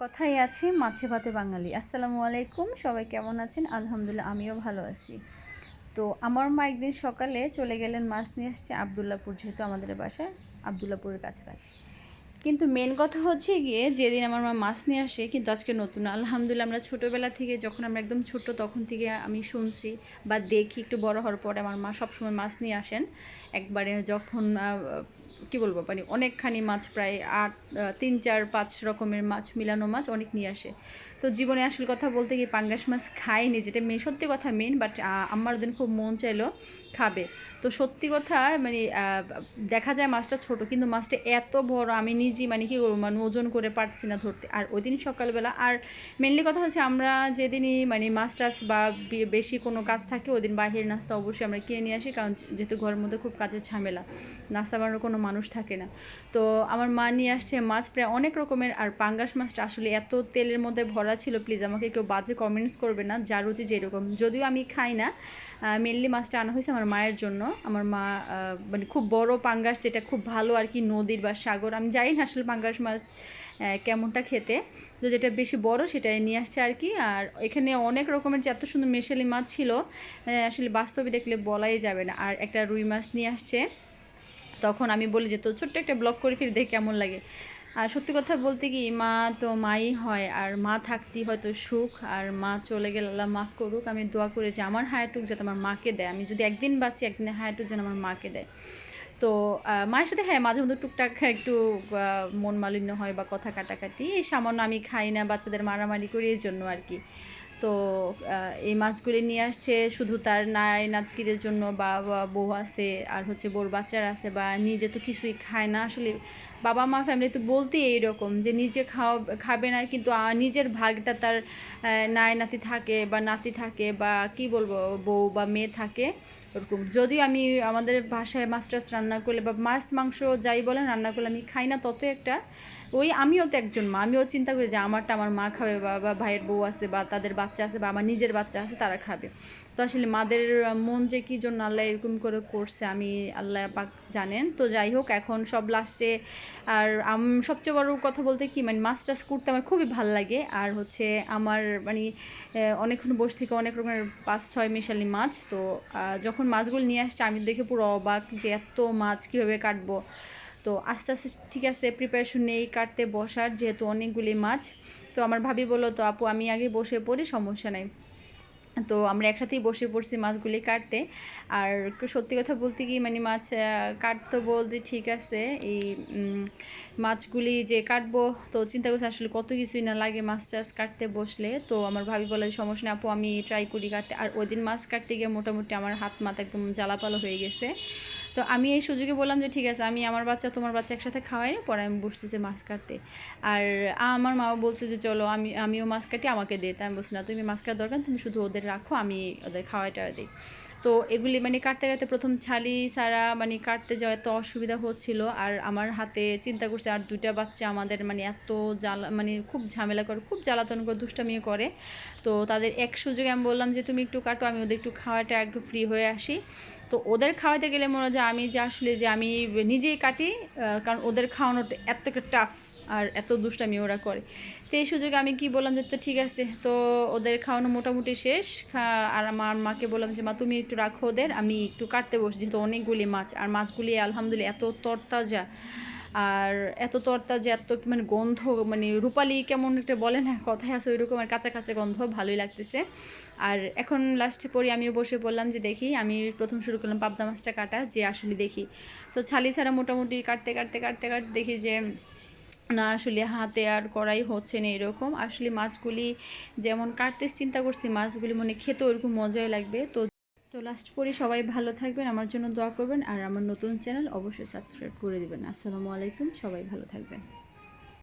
কথাই আছে মাছে ভাতে বাঙালি। আসসালামু আলাইকুম, সবাই কেমন আছেন? আলহামদুলিল্লাহ, আমিও ভালো আছি। তো আমার মা একদিন সকালে চলে গেলেন মাছ নিয়ে আসছে আবদুল্লাপুর, যেহেতু আমাদের বাসায় আবদুল্লাপুরের কাছাকাছি। কিন্তু মেন কথা হচ্ছে গিয়ে যেদিন আমার মা মাছ নিয়ে আসে, কিন্তু আজকে নতুন আলহামদুলিল্লাহ, আমরা ছোটোবেলা থেকে যখন আমরা একদম ছোট তখন থেকে আমি শুনছি বা দেখি, একটু বড় হওয়ার পরে আমার মা সবসময় মাছ নিয়ে আসেন। একবারে যখন কি বলবো, মানে অনেকখানি মাছ, প্রায় 3 4 5 রকমের মাছ, মিলানো মাছ অনেক নিয়ে আসে। তো জীবনে আসল কথা বলতে গিয়ে পাঙ্গাস মাছ খাইনি, যেটা মেন সত্যি কথা মেন, বাট আমার ওদিন খুব মন চাইলো খাবে। তো সত্যি কথা মানে দেখা যায় মাছটা ছোট, কিন্তু মাছটা এত বড়, আমি নিজেই মানে কী করবো, মানে ওজন করে পারছি না ধরতে। আর ওই দিন সকালবেলা, আর মেনলি কথা হচ্ছে আমরা যেদিনই মানে মাছ টাছ বা বেশি কোনো কাজ থাকে, ওই দিন বাহিরের নাস্তা অবশ্যই আমরা কিনে নিয়ে আসি, কারণ যেহেতু ঘরের মধ্যে খুব কাজের ঝামেলা, নাস্তা বানানোর কোনো মানুষ থাকে না। তো আমার মা নিয়ে আসছে মাছ প্রায় অনেক রকমের। আর পাঙ্গাস মাছটা আসলে এত তেলের মধ্যে ভরা ছিল, প্লিজ আমাকে কেউ বাজে কমেন্টস করবে না, যা রুচি যেরকম, যদিও আমি খাই না। মেনলি মাছটা আনা হয়েছে আমার মায়ের জন্য। আমার মা মানে খুব বড় পাঙ্গাস, যেটা খুব ভালো আর কি, নদীর বা সাগর, আমি জানি না আসলে পাঙ্গাস মাছ কেমনটা খেতে, তো যেটা বেশি বড় সেটাই নিয়ে আসছে আর কি। আর এখানে অনেক রকমের যে এত সুন্দর মেশালি মাছ ছিল, আসলে বাস্তবে দেখলে বলাই যাবে না। আর একটা রুই মাছ নিয়ে আসছে। তখন আমি বলি যে তো ছোট্ট একটা ব্লগ করে ফিরে দেখে কেমন লাগে। আর সত্যি কথা বলতে কি, মা তো মাই হয়, আর মা থাকতেই হয়তো সুখ, আর মা চলে গেলে আল্লাহ মাফ করুক। আমি দোয়া করি যে আমার হায়াটুক যাতে আমার মাকে দেয়, আমি যদি একদিন বাঁচি, একদিনের হায়াটুক যেন আমার মাকে দেয়। তো মায়ের সাথে হ্যাঁ মাঝে মধ্যে টুকটাক একটু মন মালিন্য হয় বা কথা কাটাকাটি, এই সামান্য, আমি খাই না, বাচ্চাদের মারামারি করি, এই জন্য আর কি। তো এই মাছগুলি নিয়ে আসছে শুধু তার নাতিদের জন্য, বা বউ আছে, আর হচ্ছে বউর বাচ্চারা আছে, বা নিজে তো কিছুই খায় না আসলে। বাবা মা ফ্যামিলি তো বলতেই এইরকম যে নিজে খাবে না, কিন্তু নিজের ভাগটা তার নাতি থাকে বা নাতি থাকে, বা কি বলবো, বউ বা মেয়ে থাকে ওরকম। যদিও আমি আমাদের বাসায় মাছ টাছ রান্না করলে বা মাছ মাংস যাই বলেন রান্না করলে আমি খাই না, তত একটা ওই আমিও তো একজন মা, আমিও চিন্তা করি যে আমারটা আমার মা খাবে, বা ভাইয়ের বউ আছে বা তাদের বাচ্চা আছে, বা আমার নিজের বাচ্চা আছে, তারা খাবে। তো আসলে মাদের মন যে কী জন্য আল্লাহ এরকম করে করছে, আমি আল্লাহ পাক জানেন। তো যাই হোক, এখন সব লাস্টে, আর সবচেয়ে বড় কথা বলতে কি, মানে মাছ টাছ করতে আমার খুবই ভালো লাগে। আর হচ্ছে আমার মানে অনেকক্ষণ বসে থেকে অনেক রকমের 5 6 মিশালি মাছ। তো যখন মাছগুলো নিয়ে আসছে, আমি দেখে পুরো অবাক যে এত মাছ কীভাবে কাটবো। তো আস্তে আস্তে ঠিক আছে, প্রিপারেশন নেই কাটতে বসার, যেহেতু অনেকগুলি মাছ। তো আমার ভাবি বললো, তো আপু আমি আগে বসে পড়ি, সমস্যা নাই। তো আমরা একসাথেই বসে পড়ছি মাছগুলি কাটতে। আর সত্যি কথা বলতে কি, মানে মাছ কাটতে বলতে ঠিক আছে, এই মাছগুলি যে কাটবো, তো চিন্তা করছি আসলে কত কিছুই না লাগে মাছ টাছ কাটতে বসলে। তো আমার ভাবি বলে সমস্যা নেই আপু, আমি ট্রাই করি কাটতে। আর ওই দিন মাছ কাটতে গিয়ে মোটামুটি আমার হাত মাথা একদম জ্বালাপালো হয়ে গেছে। তো আমি এই সুযোগে বললাম যে ঠিক আছে, আমি আমার বাচ্চা তোমার বাচ্চা একসাথে খাওয়াই, পরে আমি বসতেছি মাছ কাটতে। আর আমার মাও বলছে যে চলো আমিও মাছ কাটি, আমাকে দে। তাই আমি বলছি না, তুমি মাছ কাটার দরকার, তুমি শুধু ওদের রাখো, আমি ওদের খাওয়াইটা দিই। তো এগুলি মানে কাটতে কাটতে প্রথম ছালি সারা মানে কাটতে যাওয়া এত অসুবিধা হচ্ছিল। আর আমার হাতে চিন্তা করছে, আর 2টা বাচ্চা আমাদের মানে এত জ্বালা, মানে খুব ঝামেলা করে, খুব জ্বালাতন করে, দুষ্টামিও করে। তো তাদের এক সুযোগে আমি বললাম যে তুমি একটু কাটো, আমি ওদের একটু খাওয়াটা একটু ফ্রি হয়ে আসি। তো ওদের খাওয়াতে গেলে মনে হয় যে আমি যে আসলে যে আমি নিজেই কাটি, কারণ ওদের খাওয়ানোটা এত একটা টাফ, আর এত দুষ্টামি ওরা করে। তো এই সুযোগে আমি কি বললাম যে তো ঠিক আছে, তো ওদের খাওয়ানো মোটামুটি শেষ। আর আমার মাকে বললাম যে মা তুমি একটু রাখো ওদের, আমি একটু কাটতে বসি, যেহেতু অনেকগুলি মাছ, আর মাছগুলি আলহামদুলিল্লাহ এত তরতাজা, আর এত তরতাজা, এত মানে গন্ধ, মানে রূপালি কেমন একটা বলে না, কথাই আছে ওইরকম, আর কাঁচা কাঁচা গন্ধ, ভালোই লাগতেছে। আর এখন লাস্টে পরে আমিও বসে পড়লাম যে দেখি, আমি প্রথম শুরু করলাম পাবদা মাছটা কাটা, যে আসলে দেখি। তো ছালি ছাড়া মোটামুটি কাটতে কাটতে কাটতে কাটতে দেখি যে না, আসলে হাতে আর করাই হচ্ছে না এরকম। আসলে মাছগুলি যেমন কাটতে চিন্তা করছি, মাছগুলি মনে খেতে ওরকম মজাই লাগবে। তো তো লাস্ট পরে সবাই ভালো থাকবেন, আমার জন্য দোয়া করবেন, আর আমার নতুন চ্যানেল অবশ্যই সাবস্ক্রাইব করে দেবেন। আসসালামু আলাইকুম, সবাই ভালো থাকবেন।